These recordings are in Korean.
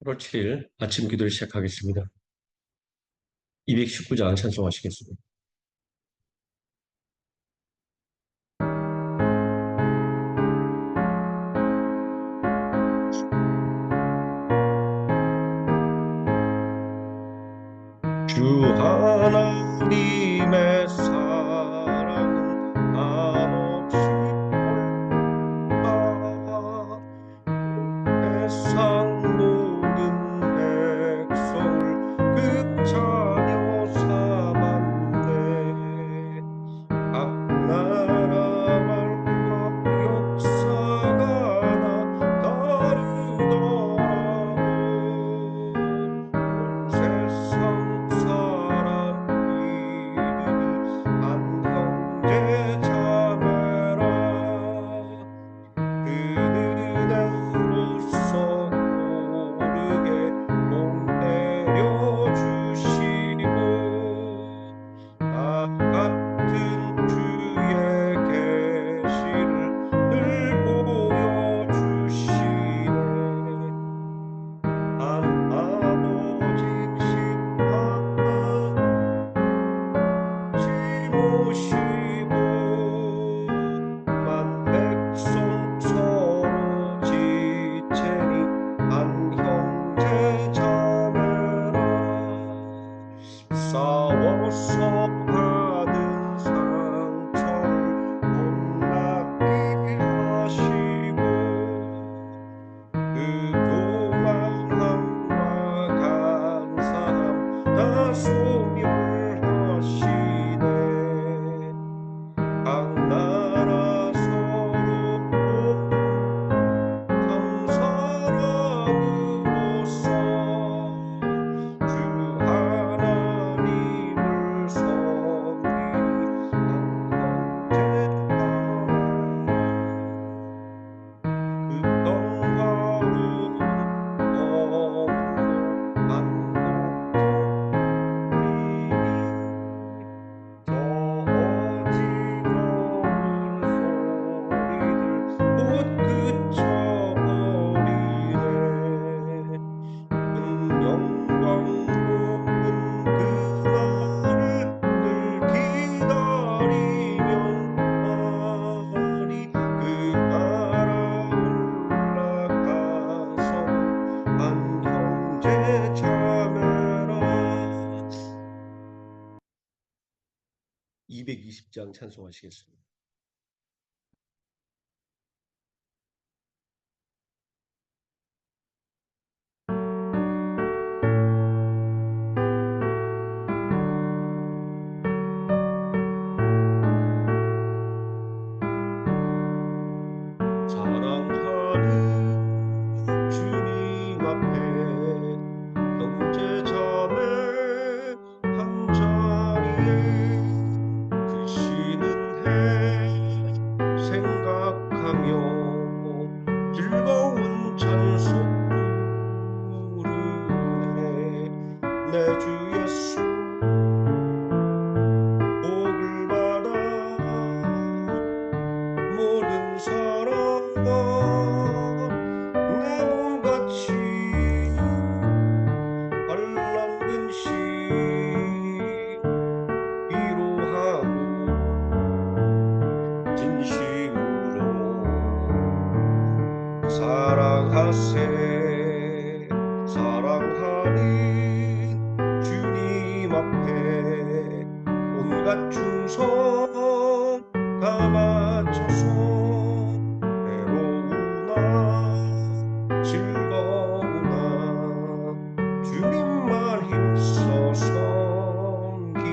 8월 7일 아침 기도를 시작하겠습니다. 219장 찬송하시겠습니다. 주 하나님의 사랑은 한없이 넓다. 세상 모든 백성을 그 자녀 삼았네. 각 나라 말과 역사가 다 다르더라도 온 세상 사람이들이 한 형제 자매라. 그들의 후손 고르게 복 내려주시고 나 같은 주의 계시를 늘 보여주시네. 한 아버지신 하나님 모시고 만 백성 서로 지체니 한 형제 자매라. 싸워서 받은 상처를 못나게 하시고 그 교만함과 간사함 다 소멸하시네. 각 나라 서로 참 사랑으로서 주 하나님을 섬기 한 형제 그 평화로운 어묵로 반복되니 저 어지러운 소리들 곧 그쳐버리네. 큰 영광 보는 그날을 늘 기다리면 하리. 그 나라 올라가서 한 형제 자매라. 220장 찬송하시겠습니다. 사랑하는 주님 앞에 형제 자매 한 자리에 크시는 해 생각하며 즐거운 찬송 부르네. 내 주 예수 복을 받아 모든 사랑과 내 몸같이 환난 근심 위로하고 진심으로 사랑하세. 사랑하는 주님 앞에 온갖 충성 다 바쳐서 외로우나 즐거우나 주님만 힘써 섬기네.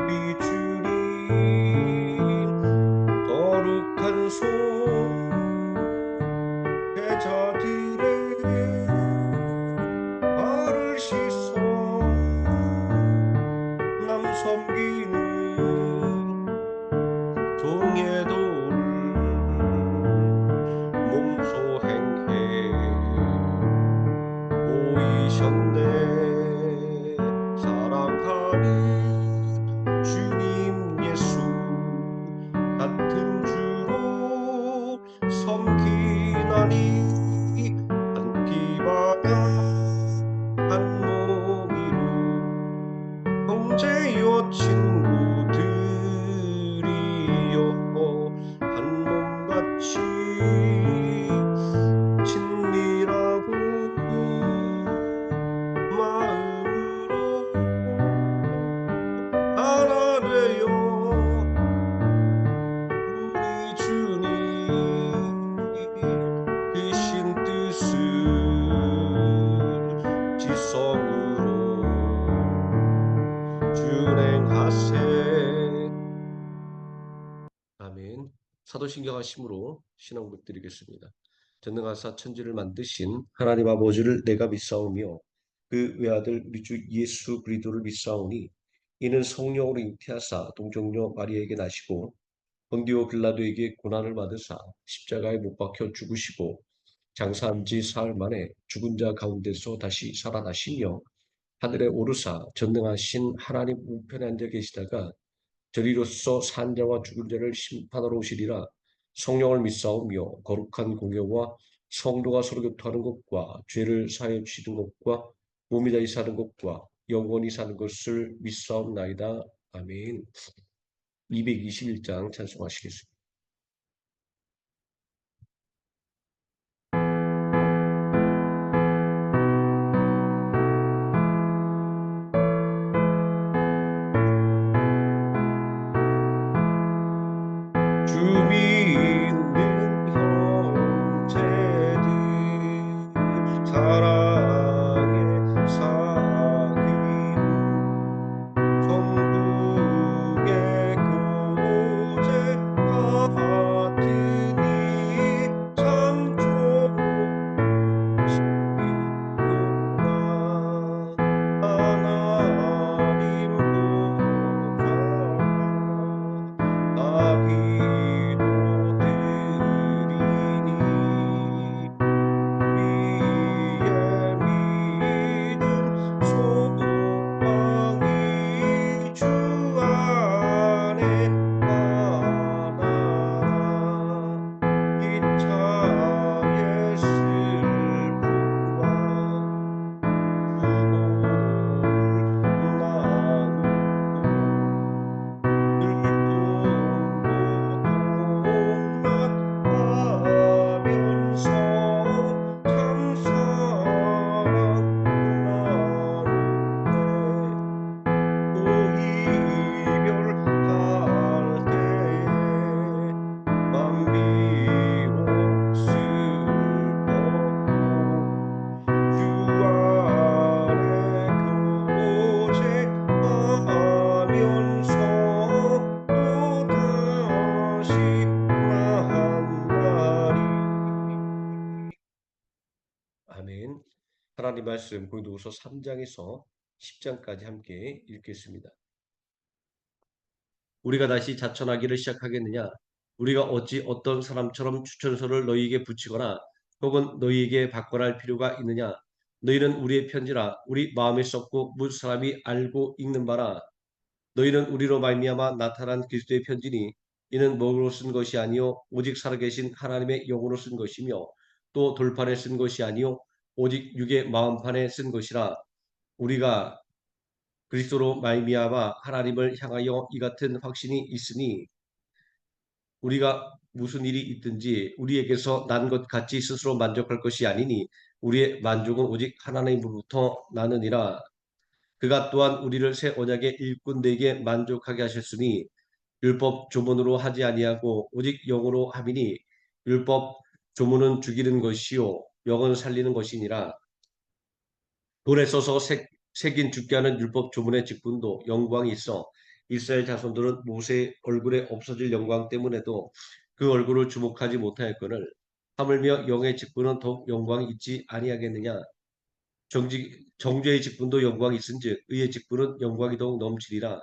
우리 주님 거룩한 손 제자들의 발을 씻어 남 섬기는 종의 돌 몸소 행해 보이셨네. 사랑하는 주님 예수 같은 주로 섬기나니 하나도 신경하심으로 신앙 고백드리겠습니다. 전능하사 천지를 만드신 하나님 아버지를 내가 믿사오며 그 외아들 우리 주 예수 그리스도를 믿사오니 이는 성령으로 잉태하사 동정녀 마리아에게 나시고 본디오 빌라도에게 고난을 받으사 십자가에 못 박혀 죽으시고 장사한 지 사흘 만에 죽은 자 가운데서 다시 살아나시며 하늘에 오르사 전능하신 하나님 우편에 앉아 계시다가 저리로서 산자와 죽은 자를 심판하러 오시리라. 성령을 믿사오며 거룩한 공예와 성도가 서로 교통하는 것과 죄를 사하여 주시는 것과 몸이 다시 사는 것과 영원히 사는 것을 믿사옵나이다. 아멘. 221장 찬송하시겠습니다. 주 믿는 형제들 사랑의 사귐 천국의 교제 같으니 참 좋으시구나 하나님 보좌 나 기도드리니 우리의 믿음 소망이 주 안에 많아라 기차의 슬픔과 수고를 나누고 동락하면서 참 사랑 나누네 또 이별할 때에 맘 비록 슬퍼도 주 안에 교제하면서 또다시 만나리. 아멘. 하나님 말씀 고린도후서 3장에서 10장까지 함께 읽겠습니다. 우리가 다시 자천하기를 시작하겠느냐? 우리가 어찌 어떤 사람처럼 추천서를 너희에게 붙이거나 혹은 너희에게 받거나 할 필요가 있느냐? 너희는 우리의 편지라 우리 마음에 썼고 무슨 사람이 알고 읽는 바라. 너희는 우리로 말미암아 나타난 그리스도의 편지니 이는 먹으로 쓴 것이 아니요 오직 살아계신 하나님의 영으로 쓴 것이며 또 돌판에 쓴 것이 아니요 오직 육의 마음판에 쓴 것이라. 우리가 그리스도로 말미암아 하나님을 향하여 이 같은 확신이 있으니 우리가 무슨 일이 있든지 우리에게서 난 것 같이 스스로 만족할 것이 아니니 우리의 만족은 오직 하나님으로부터 나느니라. 그가 또한 우리를 새 언약의 일꾼되게 만족하게 하셨으니 율법 조문으로 하지 아니하고 오직 영으로 함이니 율법 조문은 죽이는 것이요 영은 살리는 것이니라. 돌에 써서 새긴 죽게 하는 율법 조문의 직분도 영광이 있어 이스라엘 자손들은 모세의 얼굴에 없어질 영광 때문에도 그 얼굴을 주목하지 못하였거늘 하물며 영의 직분은 더욱 영광이 있지 아니하겠느냐. 정죄의 직분도 영광이 있은즉 의의 직분은 영광이 더욱 넘치리라.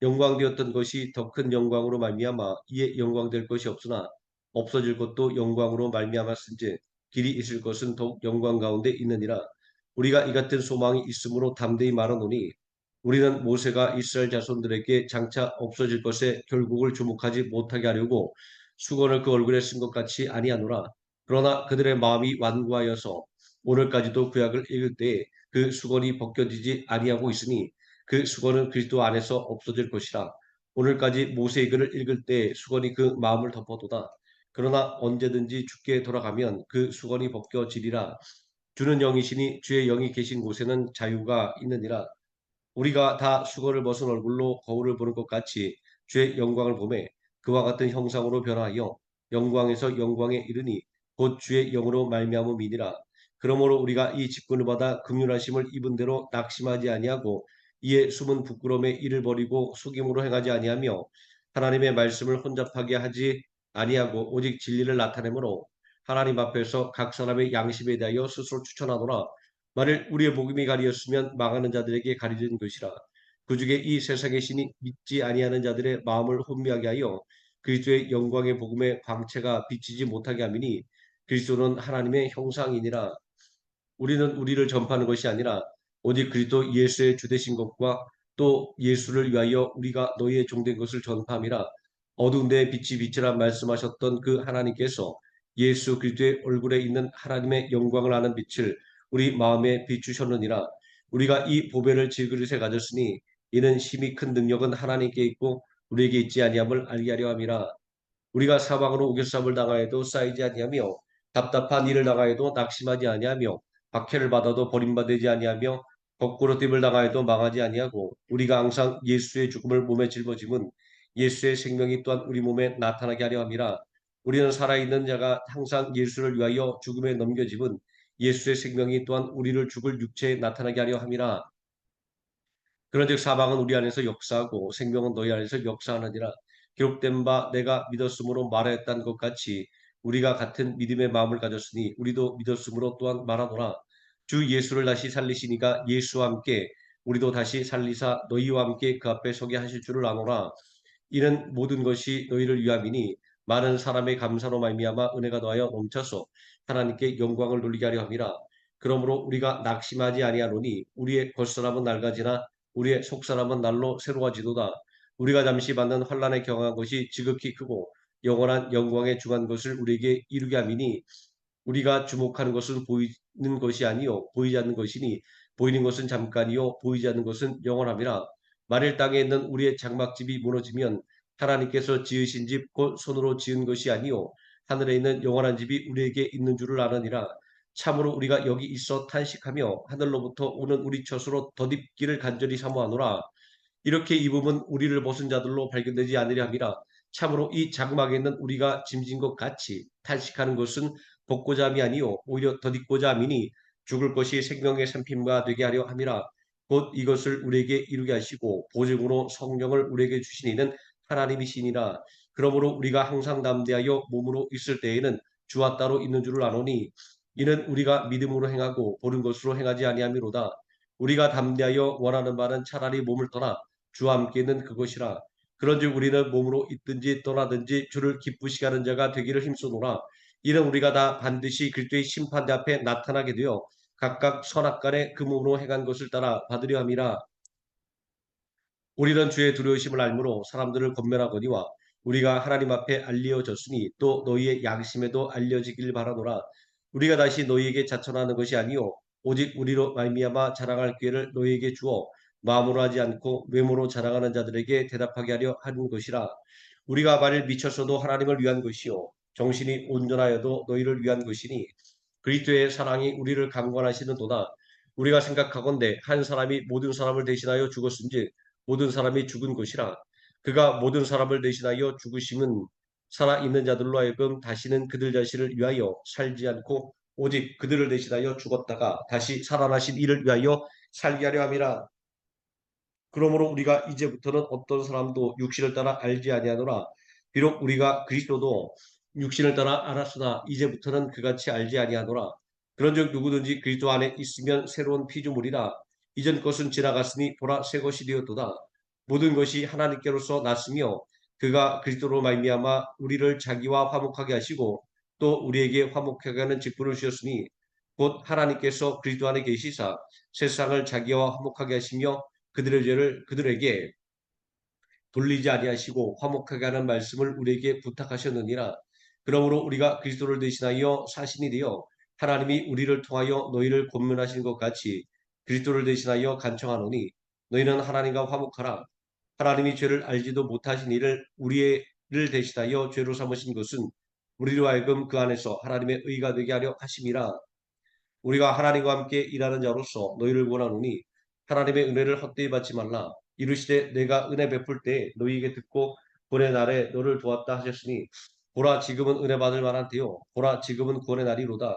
영광되었던 것이 더 큰 영광으로 말미암아 이에 영광될 것이 없으나 없어질 것도 영광으로 말미암았은즉 길이 있을 것은 더욱 영광 가운데 있느니라. 우리가 이 같은 소망이 있으므로 담대히 말하노니 우리는 모세가 이스라엘 자손들에게 장차 없어질 것에 결국을 주목하지 못하게 하려고 수건을 그 얼굴에 쓴 것 같이 아니하노라. 그러나 그들의 마음이 완고하여서 오늘까지도 구약을 읽을 때에 그 수건이 벗겨지지 아니하고 있으니 그 수건은 그리스도 안에서 없어질 것이라. 오늘까지 모세의 글을 읽을 때 수건이 그 마음을 덮어도다. 그러나 언제든지 주께 돌아가면 그 수건이 벗겨지리라. 주는 영이시니 주의 영이 계신 곳에는 자유가 있느니라. 우리가 다 수건을 벗은 얼굴로 거울을 보는 것 같이 주의 영광을 보매 그와 같은 형상으로 변하여 영광에서 영광에 이르니 곧 주의 영으로 말미암음이니라. 그러므로 우리가 이 직분을 받아 긍휼하심을 입은 대로 낙심하지 아니하고 이에 숨은 부끄러움에 이를 버리고 속임으로 행하지 아니하며 하나님의 말씀을 혼잡하게 하지 아니하고 오직 진리를 나타내므로 하나님 앞에서 각 사람의 양심에 대하여 스스로 추천하노라. 만일 우리의 복음이 가리었으면 망하는 자들에게 가리진 것이라. 그 중에 이 세상의 신이 믿지 아니하는 자들의 마음을 혼미하게 하여 그리스도의 영광의 복음의 광채가 비치지 못하게 함이니 그리스도는 하나님의 형상이니라. 우리는 우리를 전파하는 것이 아니라 오직 그리스도 예수의 주되신 것과 또 예수를 위하여 우리가 너희의 종된 것을 전파함이라. 어두운 데에 빛이 비치라 말씀하셨던 그 하나님께서 예수 그리스도의 얼굴에 있는 하나님의 영광을 아는 빛을 우리 마음에 비추셨느니라. 우리가 이 보배를 질그릇에 가졌으니 이는 힘이 큰 능력은 하나님께 있고 우리에게 있지 아니함을 알게 하려 함이라. 우리가 사방으로 우겨쌈을 당하여도 쌓이지 아니하며 답답한 일을 당하여도 낙심하지 아니하며 박해를 받아도 버림받지 아니하며 거꾸로 됨을 당하여도 망하지 아니하고 우리가 항상 예수의 죽음을 몸에 짊어짐은 예수의 생명이 또한 우리 몸에 나타나게 하려 함이라. 우리는 살아있는 자가 항상 예수를 위하여 죽음에 넘겨짐은 예수의 생명이 또한 우리를 죽을 육체에 나타나게 하려 함이라. 그런즉 사방은 우리 안에서 역사하고 생명은 너희 안에서 역사하느니라. 기록된 바 내가 믿었으므로 말하였다는 것 같이 우리가 같은 믿음의 마음을 가졌으니 우리도 믿었으므로 또한 말하노라. 주 예수를 다시 살리시니가 예수와 함께 우리도 다시 살리사 너희와 함께 그 앞에 서게 하실 줄을 아노라. 이는 모든 것이 너희를 위함이니 많은 사람의 감사로 말미암아 은혜가 더하여 넘쳐서 하나님께 영광을 돌리게 하려 함이라. 그러므로 우리가 낙심하지 아니하노니 우리의 겉사람은 낡아지나 우리의 속사람은 날로 새로워지도다. 우리가 잠시 받는 환난에 경한 것이 지극히 크고 영원한 영광에 중한 것을 우리에게 이루게 함이니 우리가 주목하는 것은 보이는 것이 아니요 보이지 않는 것이니 보이는 것은 잠깐이요 보이지 않는 것은 영원함이라. 만일 땅에 있는 우리의 장막집이 무너지면 하나님께서 지으신 집 곧 손으로 지은 것이 아니요 하늘에 있는 영원한 집이 우리에게 있는 줄을 아느니라. 참으로 우리가 여기 있어 탄식하며 하늘로부터 오는 우리 처소로 덧입기를 간절히 사모하노라. 이렇게 입음은 우리를 벗은 자들로 발견되지 않으려 함이라. 참으로 이 장막에 있는 우리가 짐진 것 같이 탄식하는 것은 벗고자 함이 아니요 오히려 덧입고자 함이니 죽을 것이 생명의 산품과 되게 하려 함이라. 곧 이것을 우리에게 이루게 하시고 보증으로 성령을 우리에게 주신 이는 하나님이시니라. 그러므로 우리가 항상 담대하여 몸으로 있을 때에는 주와 따로 있는 줄을 아노니 이는 우리가 믿음으로 행하고 보는 것으로 행하지 아니함이로다. 우리가 담대하여 원하는 바는 차라리 몸을 떠나 주와 함께 있는 그것이라. 그런즉 우리는 몸으로 있든지 떠나든지 주를 기쁘시게 하는 자가 되기를 힘쓰노라. 이는 우리가 다 반드시 그리스도의 심판대 앞에 나타나게 되어 각각 선악간에 그 몸으로 행한 것을 따라 받으려 함이라. 우리는 주의 두려우심을 알므로 사람들을 권면하거니와 우리가 하나님 앞에 알려졌으니 또 너희의 양심에도 알려지길 바라노라. 우리가 다시 너희에게 자천하는 것이 아니요 오직 우리로 말미암아 자랑할 기회를 너희에게 주어 마음으로 하지 않고 외모로 자랑하는 자들에게 대답하게 하려 하는 것이라. 우리가 만일 미쳤어도 하나님을 위한 것이요 정신이 온전하여도 너희를 위한 것이니 그리스도의 사랑이 우리를 강권하시는도다. 우리가 생각하건대 한 사람이 모든 사람을 대신하여 죽었은지 모든 사람이 죽은 것이라. 그가 모든 사람을 대신하여 죽으심은 살아있는 자들로 하여금 다시는 그들 자신을 위하여 살지 않고 오직 그들을 대신하여 죽었다가 다시 살아나신 이를 위하여 살게 하려 함이라. 그러므로 우리가 이제부터는 어떤 사람도 육신을 따라 알지 아니하노라. 비록 우리가 그리스도도 육신을 따라 알았으나 이제부터는 그같이 알지 아니하노라. 그런즉 누구든지 그리스도 안에 있으면 새로운 피조물이라. 이전 것은 지나갔으니 보라 새 것이 되었도다. 모든 것이 하나님께로서 났으며 그가 그리스도로 말미암아 우리를 자기와 화목하게 하시고 또 우리에게 화목하게 하는 직분을 주셨으니 곧 하나님께서 그리스도 안에 계시사 세상을 자기와 화목하게 하시며 그들의 죄를 그들에게 돌리지 아니하시고 화목하게 하는 말씀을 우리에게 부탁하셨느니라. 그러므로 우리가 그리스도를 대신하여 사신이 되어 하나님이 우리를 통하여 너희를 권면하신 것 같이 그리스도를 대신하여 간청하노니 너희는 하나님과 화목하라. 하나님이 죄를 알지도 못하신 이를 우리를 대신하여 죄로 삼으신 것은 우리로 하여금 그 안에서 하나님의 의가 되게 하려 하심이라. 우리가 하나님과 함께 일하는 자로서 너희를 원하노니 하나님의 은혜를 헛되이 받지 말라. 이르시되 내가 은혜 베풀 때 너희에게 듣고 구원의 날에 너를 도왔다 하셨으니 보라 지금은 은혜 받을 만한 때요 보라 지금은 구원의 날이로다.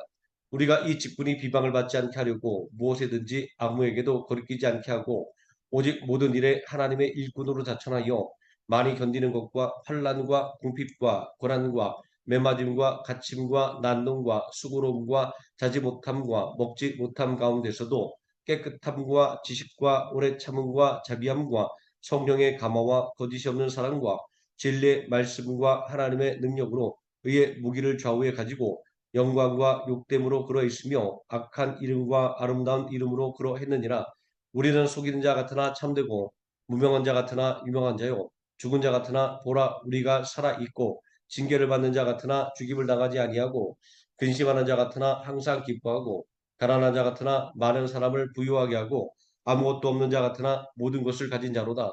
우리가 이 직분이 비방을 받지 않게 하려고 무엇에든지 아무에게도 거리끼지 않게 하고 오직 모든 일에 하나님의 일꾼으로 자천하여 많이 견디는 것과 환난과 궁핍과 고난과 매맞음과 갇힘과 난동과 수고로움과 자지 못함과 먹지 못함 가운데서도 깨끗함과 지식과 오래 참음과 자비함과 성령의 감화와 거짓이 없는 사랑과 진리의 말씀과 하나님의 능력으로 의의 무기를 좌우에 가지고 영광과 욕됨으로 그러 있으며 악한 이름과 아름다운 이름으로 그러 했느니라. 우리는 속이는 자 같으나 참되고 무명한 자 같으나 유명한 자요 죽은 자 같으나 보라 우리가 살아 있고 징계를 받는 자 같으나 죽임을 당하지 아니하고 근심하는 자 같으나 항상 기뻐하고 가난한 자 같으나 많은 사람을 부유하게 하고 아무것도 없는 자 같으나 모든 것을 가진 자로다.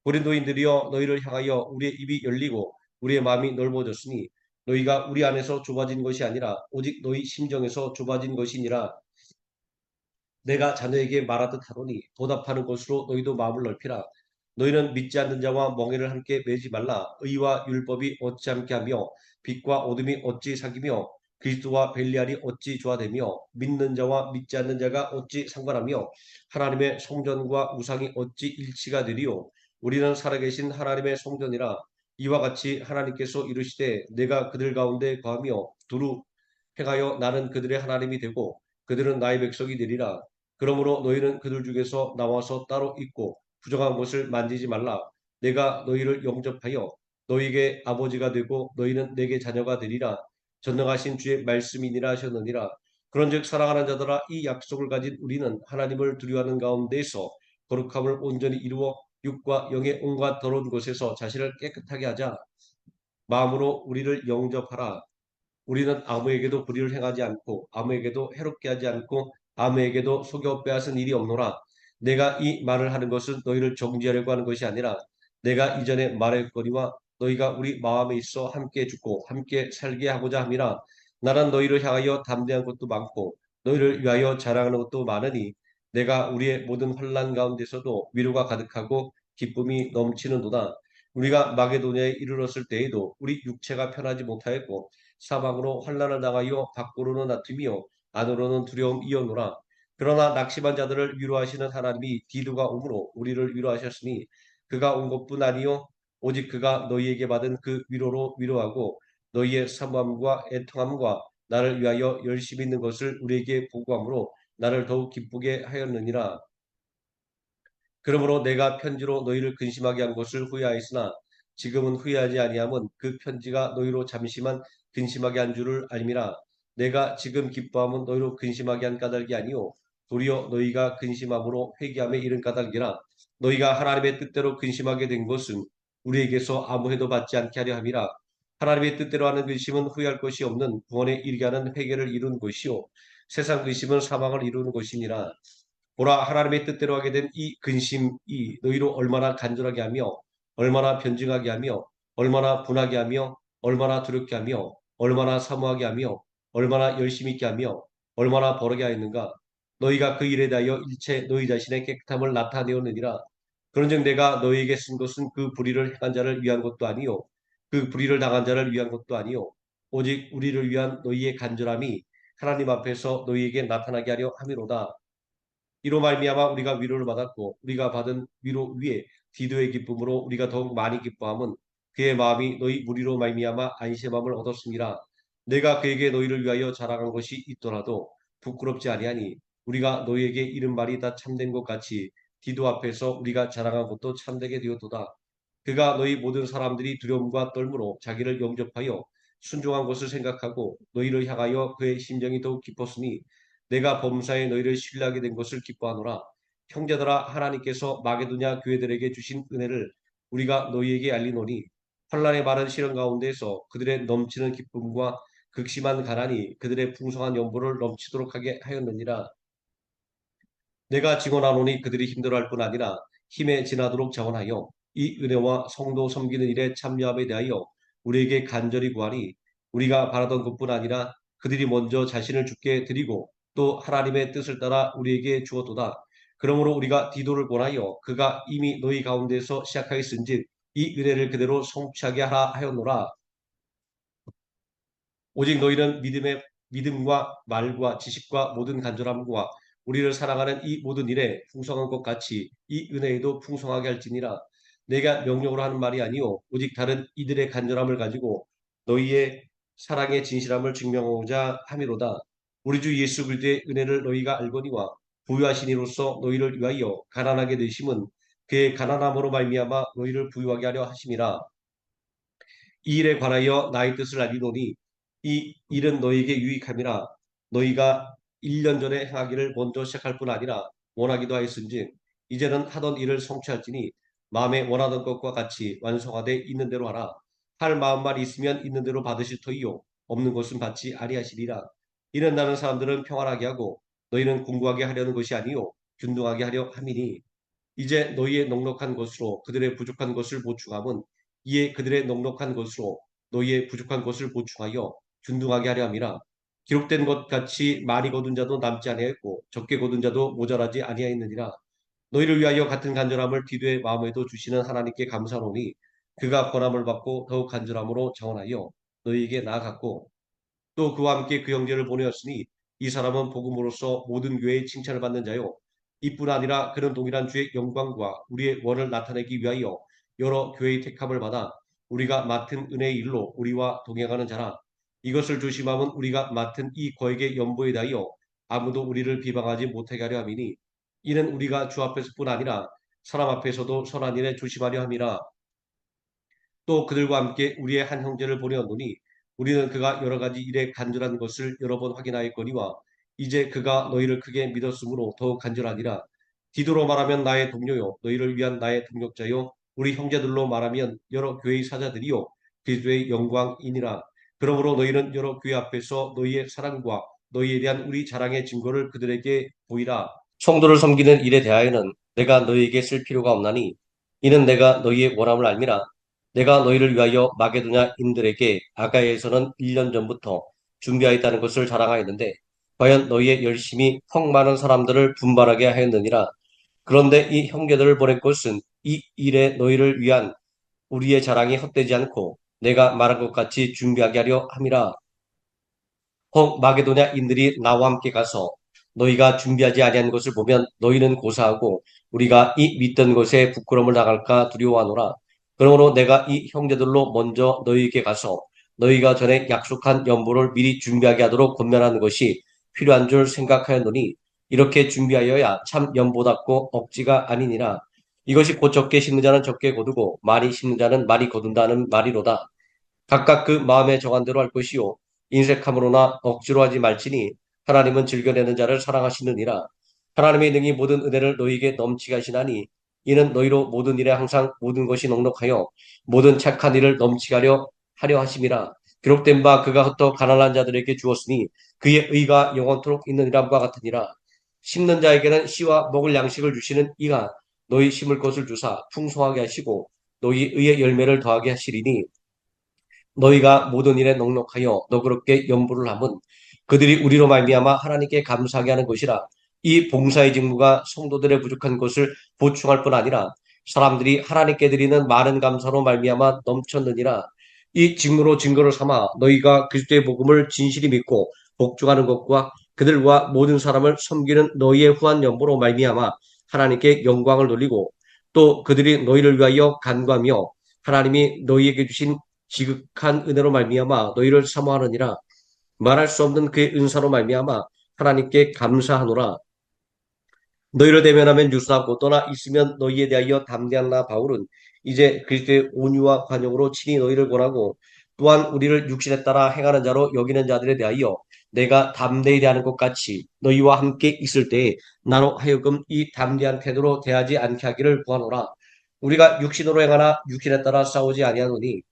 고린도인들이여 너희를 향하여 우리의 입이 열리고 우리의 마음이 넓어졌으니 너희가 우리 안에서 좁아진 것이 아니라 오직 너희 심정에서 좁아진 것이니라. 내가 자녀에게 말하듯 하노니 보답하는 것으로 너희도 마음을 넓히라. 너희는 믿지 않는 자와 멍에를 함께 매지 말라. 의와 율법이 어찌 함께 하며 빛과 어둠이 어찌 사귀며 그리스도와 벨리알이 어찌 조화되며 믿는 자와 믿지 않는 자가 어찌 상관하며 하나님의 성전과 우상이 어찌 일치가 되리요. 우리는 살아계신 하나님의 성전이라. 이와 같이 하나님께서 이르시되 내가 그들 가운데 거하며 두루 행하여 나는 그들의 하나님이 되고 그들은 나의 백성이 되리라. 그러므로 너희는 그들 중에서 나와서 따로 있고 부정한 것을 만지지 말라. 내가 너희를 영접하여 너희에게 아버지가 되고 너희는 내게 자녀가 되리라. 전능하신 주의 말씀이니라 하셨느니라. 그런즉 사랑하는 자들아 이 약속을 가진 우리는 하나님을 두려워하는 가운데서 거룩함을 온전히 이루어 육과 영의 온갖 더러운 것에서 자신을 깨끗하게 하자. 마음으로 우리를 영접하라. 우리는 아무에게도 불의를 행하지 않고 아무에게도 해롭게 하지 않고 아무에게도 속여 빼앗은 일이 없노라. 내가 이 말을 하는 것은 너희를 정죄하려고 하는 것이 아니라 내가 이전에 말했거니와 너희가 우리 마음에 있어 함께 죽고 함께 살게 하고자 함이라. 나는 너희를 향하여 담대한 것도 많고 너희를 위하여 자랑하는 것도 많으니 내가 우리의 모든 환난 가운데서도 위로가 가득하고 기쁨이 넘치는도다. 우리가 마게도냐에 이르렀을 때에도 우리 육체가 편하지 못하였고 사방으로 환난을 당하여 밖으로는 다툼이요 안으로는 두려움이었노라. 그러나 낙심한 자들을 위로하시는 하나님이 디도가 오므로 우리를 위로하셨으니 그가 온 것뿐 아니요 오직 그가 너희에게 받은 그 위로로 위로하고 너희의 사모함과 애통함과 나를 위하여 열심히 있는 것을 우리에게 보고함으로 나를 더욱 기쁘게 하였느니라. 그러므로 내가 편지로 너희를 근심하게 한 것을 후회하였으나 지금은 후회하지 아니함은 그 편지가 너희로 잠시만 근심하게 한 줄을 알미라. 내가 지금 기뻐함은 너희로 근심하게 한 까닭이 아니요 도리어 너희가 근심함으로 회개함에 이른 까닭이라. 너희가 하나님의 뜻대로 근심하게 된 것은 우리에게서 아무 해도 받지 않게 하려 함이라. 하나님의 뜻대로 하는 근심은 후회할 것이 없는 구원에 이르게 하는 회개를 이루는 것이요 세상 근심은 사망을 이루는 것이니라. 보라 하나님의 뜻대로 하게 된 이 근심이 너희로 얼마나 간절하게 하며 얼마나 변증하게 하며 얼마나 분하게 하며 얼마나 두렵게 하며 얼마나 사모하게 하며 얼마나 열심히 있게 하며 얼마나 벌하게 하였는가. 너희가 그 일에 대하여 일체 너희 자신의 깨끗함을 나타내었느니라. 그런즉 내가 너희에게 쓴 것은 그 불의를 행한 자를 위한 것도 아니요 그 불의를 당한 자를 위한 것도 아니요 오직 우리를 위한 너희의 간절함이 하나님 앞에서 너희에게 나타나게 하려 함이로다. 이로 말미암아 우리가 위로를 받았고 우리가 받은 위로 위에 디도의 기쁨으로 우리가 더욱 많이 기뻐함은 그의 마음이 너희 무리로 말미암아 안심함을 얻었습니다. 내가 그에게 너희를 위하여 자랑한 것이 있더라도 부끄럽지 아니하니 우리가 너희에게 이른 말이 다 참된 것 같이 디도 앞에서 우리가 자랑한 것도 참되게 되었도다. 그가 너희 모든 사람들이 두려움과 떨므로 자기를 영접하여 순종한 것을 생각하고 너희를 향하여 그의 심정이 더욱 깊었으니 내가 범사에 너희를 신뢰하게 된 것을 기뻐하노라. 형제들아 하나님께서 마게도냐 교회들에게 주신 은혜를 우리가 너희에게 알리노니 환난의 많은 시련 가운데서 그들의 넘치는 기쁨과 극심한 가난이 그들의 풍성한 연보를 넘치도록 하게 하였느니라. 내가 증언하노니 그들이 힘들어할 뿐 아니라 힘에 지나도록 자원하여 이 은혜와 성도 섬기는 일에 참여함에 대하여 우리에게 간절히 구하니 우리가 바라던 것뿐 아니라 그들이 먼저 자신을 주께 드리고 또 하나님의 뜻을 따라 우리에게 주었도다. 그러므로 우리가 디도를 권하여 그가 이미 너희 가운데서 시작하였은즉 이 은혜를 그대로 성취하게 하라 하였노라. 오직 너희는 믿음과 말과 지식과 모든 간절함과 우리를 사랑하는 이 모든 일에 풍성한 것 같이 이 은혜에도 풍성하게 할지니라. 내가 명령으로 하는 말이 아니요 오직 다른 이들의 간절함을 가지고 너희의 사랑의 진실함을 증명하고자 함이로다. 우리 주 예수 그리스도의 은혜를 너희가 알거니와 부유하신 이로써 너희를 위하여 가난하게 되심은 그의 가난함으로 말미암아 너희를 부유하게 하려 하심이라. 이 일에 관하여 나의 뜻을 알리노니 이 일은 너희에게 유익함이라. 너희가 1년 전에 행하기를 먼저 시작할 뿐 아니라 원하기도 하였은즉 이제는 하던 일을 성취할지니 마음에 원하던 것과 같이 완성하되 있는 대로 하라. 할 마음만 있으면 있는 대로 받으실 터이요 없는 것은 받지 아니하시리라. 이는 나는 사람들은 평안하게 하고 너희는 궁구하게 하려는 것이 아니요 균등하게 하려 함이니 이제 너희의 넉넉한 것으로 그들의 부족한 것을 보충함은 이에 그들의 넉넉한 것으로 너희의 부족한 것을 보충하여 균등하게 하려 함이라. 기록된 것 같이 많이 거둔 자도 남지 아니하였고 적게 거둔 자도 모자라지 아니하였느니라. 너희를 위하여 같은 간절함을 디도의 마음에도 주시는 하나님께 감사하노니 그가 권함을 받고 더욱 간절함으로 자원하여 너희에게 나아갔고 또 그와 함께 그 형제를 보내었으니 이 사람은 복음으로써 모든 교회의 칭찬을 받는 자요 이뿐 아니라 그는 동일한 주의 영광과 우리의 원을 나타내기 위하여 여러 교회의 택함을 받아 우리가 맡은 은혜의 일로 우리와 동행하는 자라. 이것을 조심함은 우리가 맡은 이 거액의 연보에 대하여 아무도 우리를 비방하지 못하게 하려 함이니 이는 우리가 주 앞에서뿐 아니라 사람 앞에서도 선한 일에 조심하려 함이라. 또 그들과 함께 우리의 한 형제를 보내었노니 우리는 그가 여러 가지 일에 간절한 것을 여러 번 확인하였거니와 이제 그가 너희를 크게 믿었으므로 더욱 간절하니라. 디도로 말하면 나의 동료요 너희를 위한 나의 동력자요 우리 형제들로 말하면 여러 교회의 사자들이요 그리스도의 영광이니라. 그러므로 너희는 여러 교회 앞에서 너희의 사랑과 너희에 대한 우리 자랑의 증거를 그들에게 보이라. 성도를 섬기는 일에 대하여는 내가 너희에게 쓸 필요가 없나니 이는 내가 너희의 원함을 알미라. 내가 너희를 위하여 마게도냐인들에게 아가야에서는 1년 전부터 준비하였다는 것을 자랑하였는데 과연 너희의 열심이 펑 많은 사람들을 분발하게 하였느니라. 그런데 이 형제들을 보낼 것은 이 일에 너희를 위한 우리의 자랑이 헛되지 않고 내가 말한 것 같이 준비하게 하려 함이라. 혹 마게도냐인들이 나와 함께 가서 너희가 준비하지 아니한 것을 보면 너희는 고사하고 우리가 이 믿던 것에 부끄러움을 당할까 두려워하노라. 그러므로 내가 이 형제들로 먼저 너희에게 가서 너희가 전에 약속한 연보를 미리 준비하게 하도록 권면하는 것이 필요한 줄 생각하였노니 이렇게 준비하여야 참 연보답고 억지가 아니니라. 이것이 곧 적게 심는 자는 적게 거두고 많이 심는 자는 많이 거둔다는 말이로다. 각각 그 마음에 정한 대로 할 것이요 인색함으로나 억지로 하지 말지니 하나님은 즐겨내는 자를 사랑하시느니라. 하나님의 능히 모든 은혜를 너희에게 넘치게 하시나니 이는 너희로 모든 일에 항상 모든 것이 넉넉하여 모든 착한 일을 넘치게 하려 하심이라. 기록된 바 그가 흩어 가난한 자들에게 주었으니 그의 의가 영원토록 있느니라과 같으니라. 심는 자에게는 씨와 먹을 양식을 주시는 이가 너희 심을 것을 주사 풍성하게 하시고 너희 의의 열매를 더하게 하시리니 너희가 모든 일에 넉넉하여 너그럽게 연부를 함은 그들이 우리로 말미암아 하나님께 감사하게 하는 것이라. 이 봉사의 직무가 성도들의 부족한 것을 보충할 뿐 아니라 사람들이 하나님께 드리는 많은 감사로 말미암아 넘쳤느니라. 이 직무로 증거를 삼아 너희가 그리스도의 복음을 진실히 믿고 복종하는 것과 그들과 모든 사람을 섬기는 너희의 후한 연보로 말미암아 하나님께 영광을 돌리고 또 그들이 너희를 위하여 간구하며 하나님이 너희에게 주신 지극한 은혜로 말미암아 너희를 사모하느니라. 말할 수 없는 그의 은사로 말미암아 하나님께 감사하노라. 너희를 대면하면 유수하고 떠나 있으면 너희에 대하여 담대한 나 바울은 이제 그리스도의 온유와 관용으로 친히 너희를 권하고 또한 우리를 육신에 따라 행하는 자로 여기는 자들에 대하여 내가 담대히 대하는 것 같이 너희와 함께 있을 때에 나로 하여금 이 담대한 태도로 대하지 않게 하기를 구하노라. 우리가 육신으로 행하나 육신에 따라 싸우지 아니하노니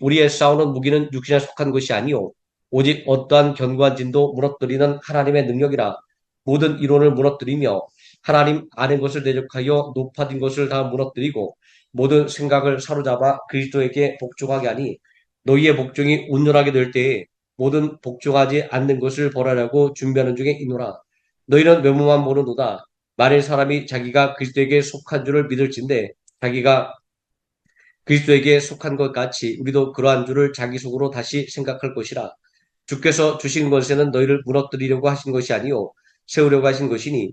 우리의 싸우는 무기는 육신에 속한 것이 아니요 오직 어떠한 견고한 진도 무너뜨리는 하나님의 능력이라. 모든 이론을 무너뜨리며 하나님 아는 것을 대적하여 높아진 것을 다 무너뜨리고 모든 생각을 사로잡아 그리스도에게 복종하게 하니 너희의 복종이 온전하게 될 때에 모든 복종하지 않는 것을 벌하려고 준비하는 중에 있노라. 너희는 외모만 보는도다. 만일 사람이 자기가 그리스도에게 속한 줄을 믿을진데 자기가 그리스도에게 속한 것 같이 우리도 그러한 줄을 자기 속으로 다시 생각할 것이라. 주께서 주신 권세는 너희를 무너뜨리려고 하신 것이 아니요 세우려고 하신 것이니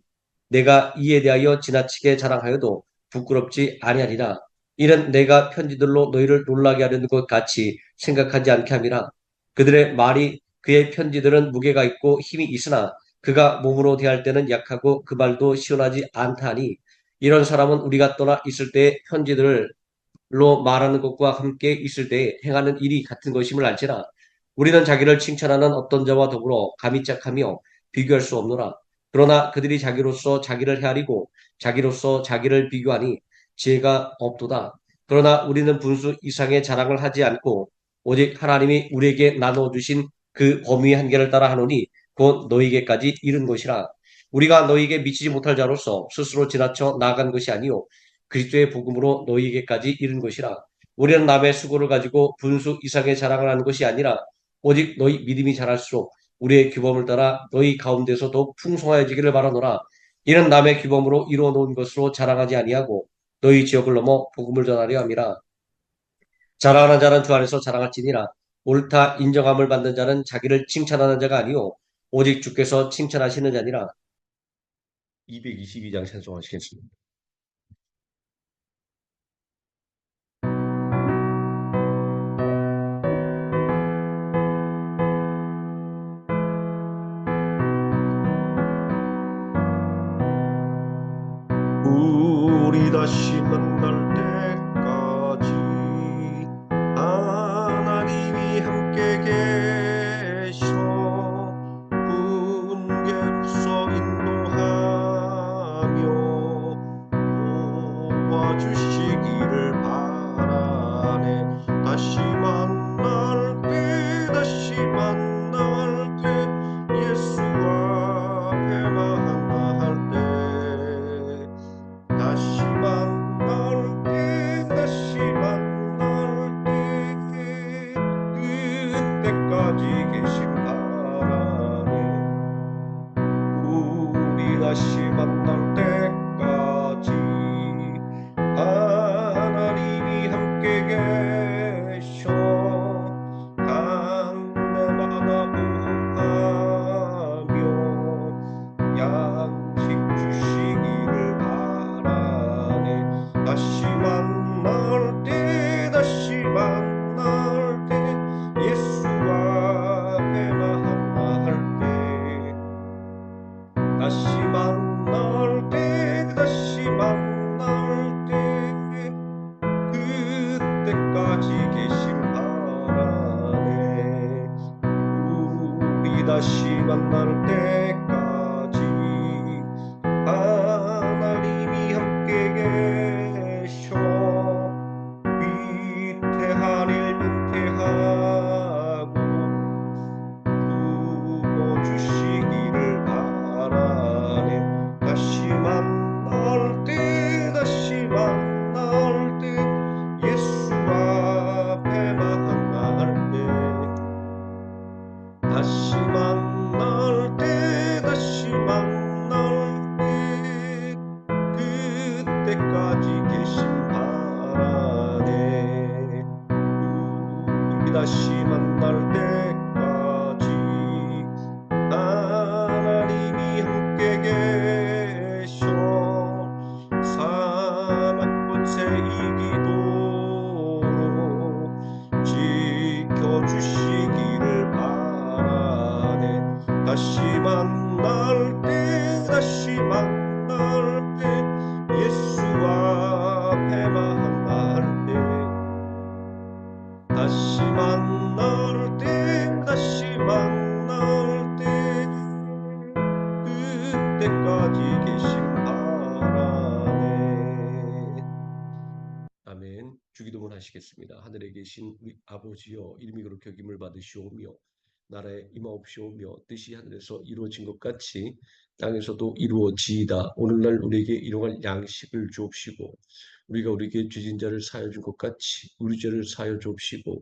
내가 이에 대하여 지나치게 자랑하여도 부끄럽지 아니하리라. 이는 내가 편지들로 너희를 놀라게 하려는 것 같이 생각하지 않게 함이라. 그들의 말이 그의 편지들은 무게가 있고 힘이 있으나 그가 몸으로 대할 때는 약하고 그 말도 시원하지 않다 하니 이런 사람은 우리가 떠나 있을 때의 편지들로 말하는 것과 함께 있을 때에 행하는 일이 같은 것임을 알지라. 우리는 자기를 칭찬하는 어떤 자와 더불어 감히 짝하며 비교할 수 없노라. 그러나 그들이 자기로서 자기를 헤아리고 자기로서 자기를 비교하니 지혜가 없도다. 그러나 우리는 분수 이상의 자랑을 하지 않고 오직 하나님이 우리에게 나눠주신 그 범위 한계를 따라 하노니 곧 너희에게까지 이른 것이라. 우리가 너희에게 미치지 못할 자로서 스스로 지나쳐 나아간 것이 아니요 그리스도의 복음으로 너희에게까지 이른 것이라. 우리는 남의 수고를 가지고 분수 이상의 자랑을 하는 것이 아니라 오직 너희 믿음이 자랄수록 우리의 규범을 따라 너희 가운데서 더욱 풍성하여지기를 바라노라. 이는 남의 규범으로 이루어 놓은 것으로 자랑하지 아니하고 너희 지역을 넘어 복음을 전하려 함이라. 자랑하는 자는 주 안에서 자랑할지니라. 옳다 인정함을 받는 자는 자기를 칭찬하는 자가 아니요 오직 주께서 칭찬하시는 자니라. 222장 찬송하시겠습니다. 우리 다시 만날 때까지 하나님이 함께 계셔 분계로서 인도하며 도와주시기를 바라네. 다시 만날 때 다시 만날 때 예수 앞에 만날 때 다시 만날 때 다시 만날 때 그때까지 계심 바라네. 우리 다시 만날 때까지 하나님이 함께 계셔 당대마다 보호하며 양식 주시기를 바라네. 다시 만날 때 다시 만날 때 예수 앞에 만날 때 다시 만날 때 다시 만날 때 그때까지 계심 바라네. 우리 다시 만날 때까지 하나님이 함께 계셔 위태한 일 은퇴하고 부어주시기를 바라네. 다시 만날 때 다시 만날 때 예수 앞에 만날 때 다시 만날 때 다시 만날 때 그때까지 계심 바라네. 우리 다시 만날 때까지 하나님이 함께 계셔 사막권세 이기도록 지켜주시기를 바라네. 다시 만날 때 다시 만날 때 예수 앞에 만날 때 다시 만날 때 다시 만날 때 그때까지 계심 바라네. 아멘. 주기도문 하시겠습니다. 하늘에 계신 우리 아버지여 이름이 그렇게 여김을 받으시오며 나라에 임하옵시오며 뜻이 하늘에서 이루어진 것 같이 땅에서도 이루어지이다. 오늘날 우리에게 일용할 양식을 주옵시고 우리가 우리에게 죄진 자를 사하여 준 것 같이 우리 죄를 사하여 주옵시고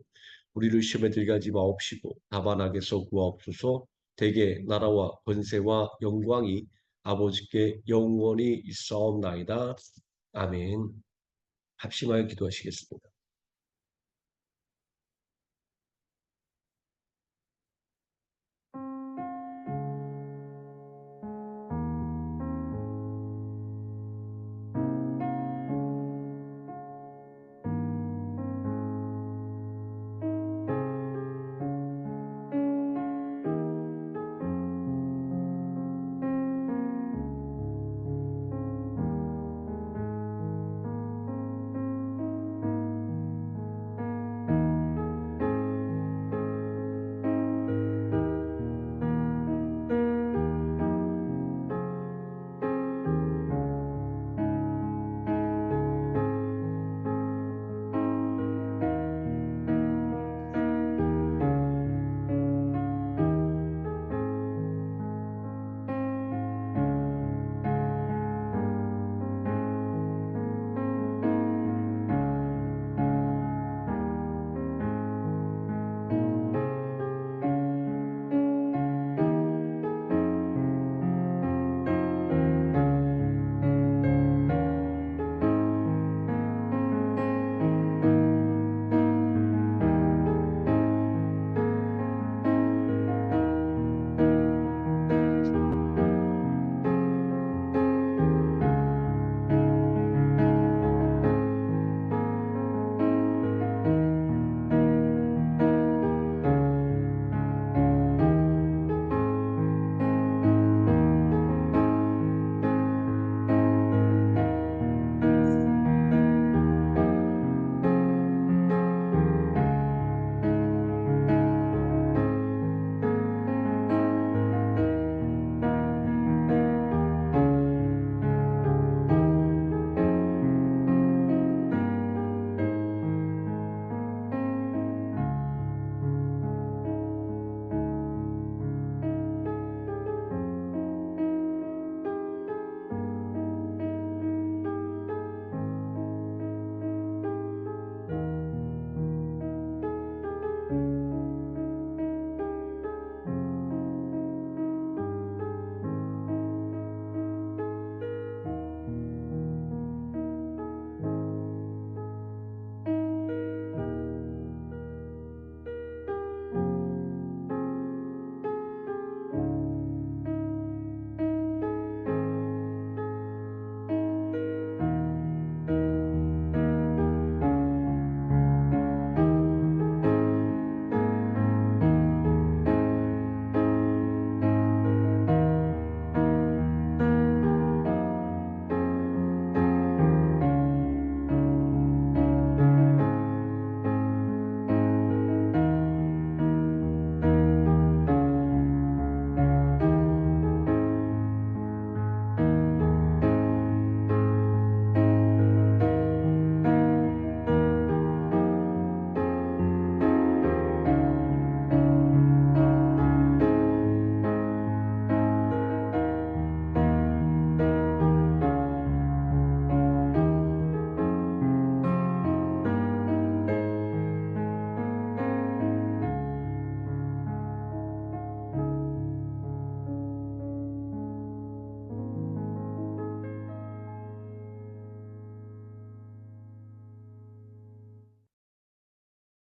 우리를 시험에 들게 하지 마옵시고 다만 악에서 구하옵소서. 대개 나라와 권세와 영광이 아버지께 영원히 있사옵나이다. 아멘. 합심하여 기도하시겠습니다.